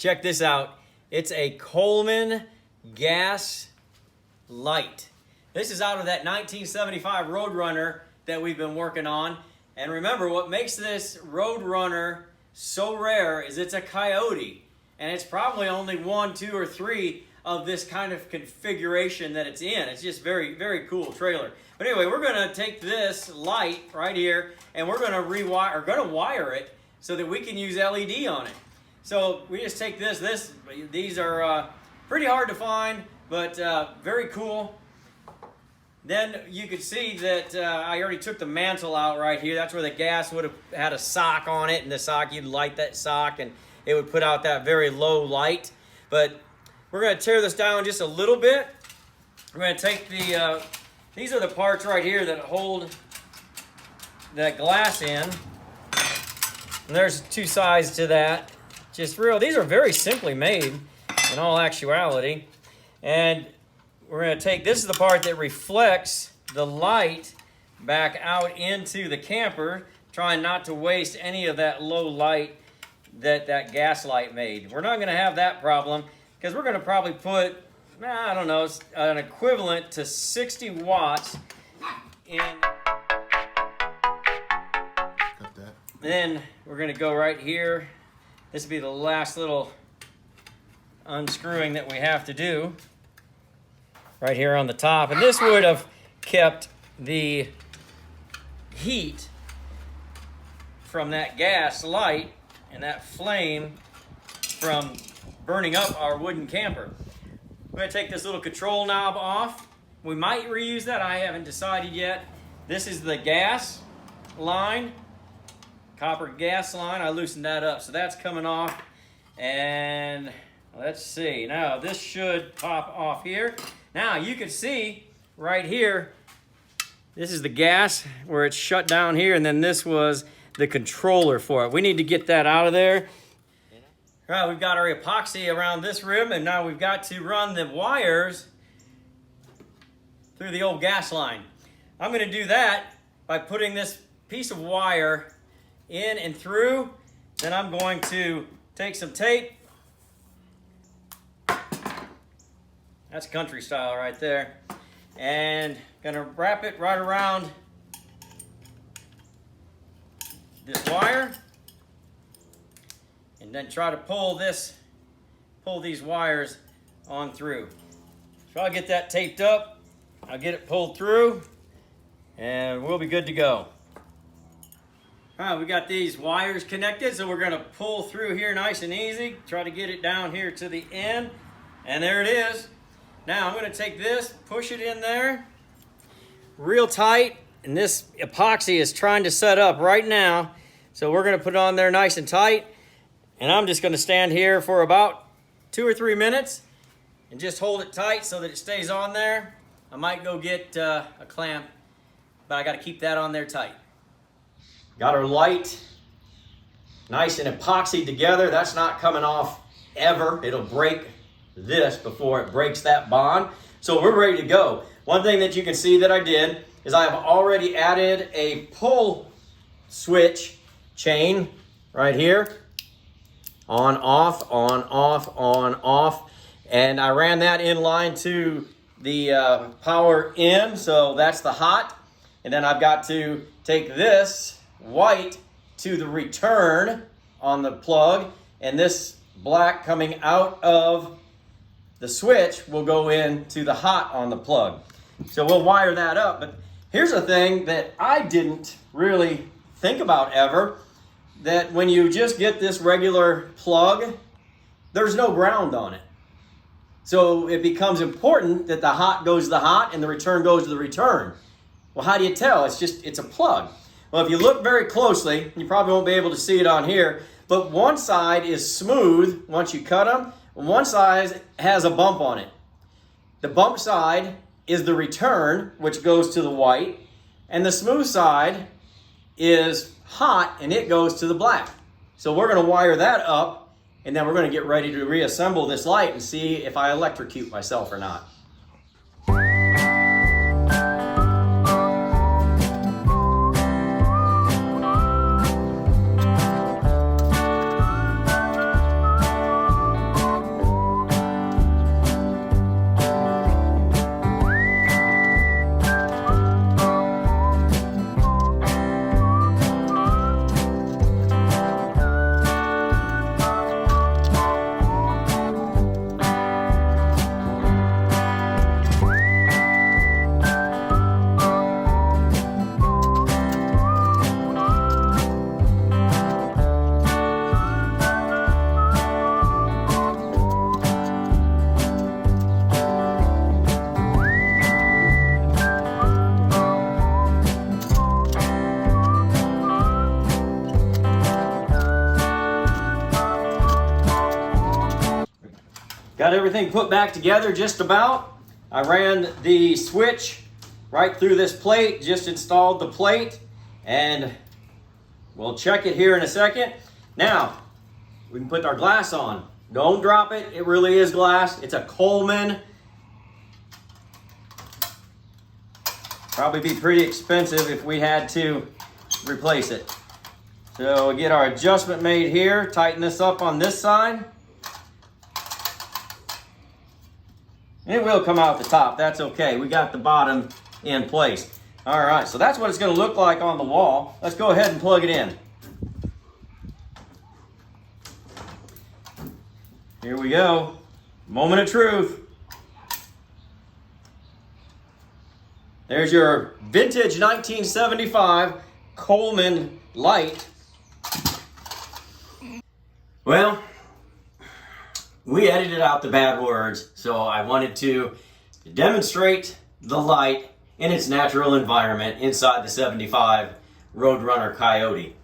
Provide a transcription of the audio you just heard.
check this out. It's a Coleman gas light. This is out of that 1975 Roadrunner that we've been working on. And remember, what makes this Roadrunner so rare is it's a Coyote. And it's probably only 1, 2, or 3 of this kind of configuration that it's in. It's just very, very cool trailer. But anyway, we're gonna take this light right here and we're gonna wire it so that we can use LED on it. So we just take these are pretty hard to find, but very cool. Then you could see that I already took the mantle out right here. That's where the gas would have had a sock on it, and the sock, you'd light that sock and it would put out that very low light. But we're gonna tear this down just a little bit. We're gonna take these are the parts right here that hold that glass in. And there's 2 sides to that. These are very simply made in all actuality. And we're gonna this is the part that reflects the light back out into the camper, trying not to waste any of that low light that gas light made. We're not gonna have that problem because we're gonna probably put, I don't know, an equivalent to 60 watts in. Cut that. Then we're gonna go right here. This will be the last little unscrewing that we have to do. Right here on the top. And this would have kept the heat from that gas light and that flame from burning up our wooden camper. We're gonna take this little control knob off. We might reuse that, I haven't decided yet. This is the gas line, copper gas line. I loosened that up, so that's coming off. And let's see, now this should pop off here. Now you can see right here, this is the gas where it's shut down here, and then this was the controller for it. We need to get that out of there. All right, we've got our epoxy around this rim, and now we've got to run the wires through the old gas line. I'm gonna do that by putting this piece of wire in and through. Then I'm going to take some tape. That's country style right there. And gonna wrap it right around this wire. And then try to pull these wires on through. So I'll get that taped up, I'll get it pulled through, and we'll be good to go. All right, we got these wires connected, so we're gonna pull through here nice and easy, try to get it down here to the end, and there it is. Now I'm gonna take this, push it in there, real tight, and this epoxy is trying to set up right now, so we're gonna put it on there nice and tight. And I'm just gonna stand here for about 2 or 3 minutes and just hold it tight so that it stays on there. I might go get a clamp, but I gotta keep that on there tight. Got our light nice and epoxied together. That's not coming off ever. It'll break this before it breaks that bond. So we're ready to go. One thing that you can see that I did is I have already added a pull switch chain right here. On, off, on, off, on, off. And I ran that in line to the power in, so that's the hot. And then I've got to take this white to the return on the plug, and this black coming out of the switch will go into the hot on the plug. So we'll wire that up. But here's a thing that I didn't really think about ever, that when you just get this regular plug, there's no ground on it. So it becomes important that the hot goes to the hot and the return goes to the return. Well, how do you tell? It's a plug. Well, if you look very closely, you probably won't be able to see it on here, but one side is smooth once you cut them, and one side has a bump on it. The bump side is the return, which goes to the white, and the smooth side is hot and it goes to the black. So we're going to wire that up, and then we're going to get ready to reassemble this light and see if I electrocute myself or not. Got everything put back together just about. I ran the switch right through this plate, just installed the plate, and we'll check it here in a second. Now, we can put our glass on. Don't drop it, it really is glass. It's a Coleman. Probably be pretty expensive if we had to replace it. So we get our adjustment made here, tighten this up on this side. And it will come out the top, that's okay. We got the bottom in place. All right, so that's what it's gonna look like on the wall. Let's go ahead and plug it in. Here we go, moment of truth. There's your vintage 1975 Coleman light. Well, we edited out the bad words, so I wanted to demonstrate the light in its natural environment inside the 75 Roadrunner Coyote.